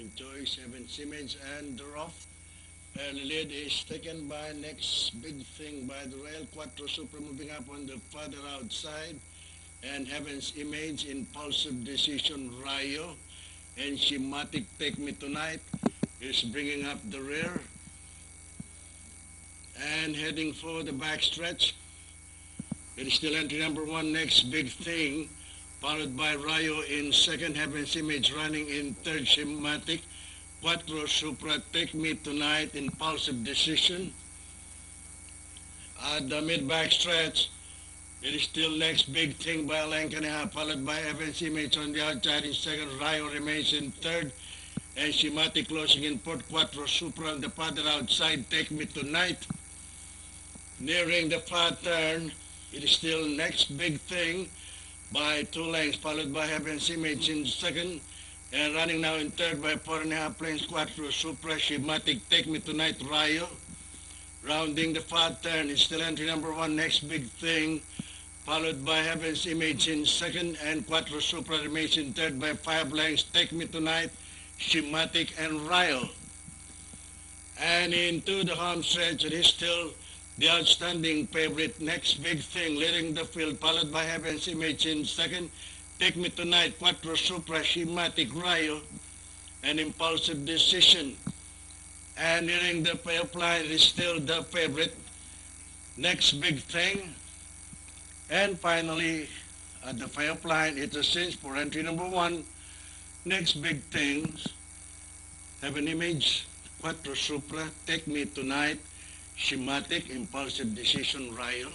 point choice, Evans Image, and the Rough. Early lead is taken by Next Big Thing by the Rail Quattro Super moving up on the further outside. And Heaven's Image, Impulsive Decision, Rayo, and Schematic Take Me Tonight is bringing up the rear. And heading for the backstretch, it is still entry number one, Next Big Thing, followed by Rayo in second, Heaven's Image running in third, Schematic, Quattro Supra, Take Me Tonight, Impulsive Decision. At the mid-back stretch, it is still Next Big Thing by a length and a half, followed by Heaven's Image on the outside in second, Rayo remains in third, and Schematic closing in fourth, Quattro Supra on the further outside, Take Me Tonight. Nearing the far turn, it is still Next Big Thing by 2 lengths, followed by Heaven's Image in second, and running now in third by 4.5 lengths, Quattro Supra, Schematic, Take Me Tonight, Rayo. Rounding the far turn is still entry number one, Next Big Thing, followed by Heaven's Image in second, and Quattro Supra remains in third by 5 lengths, Take Me Tonight, Schematic, and Rayo. And into the home stretch, it is still the outstanding favorite, Next Big Thing, leading the field, followed by Heaven's Image in second, Take Me Tonight, Quattro Supra, Schematic, Rayo, and Impulsive Decision. And nearing the payoff line is still the favorite, Next Big Thing. And finally, at the payoff line, it is cinched for entry number one, Next Big Things, Heaven Image, Quattro Supra, Take Me Tonight, Schematic, Impulsive Decision, Rayo.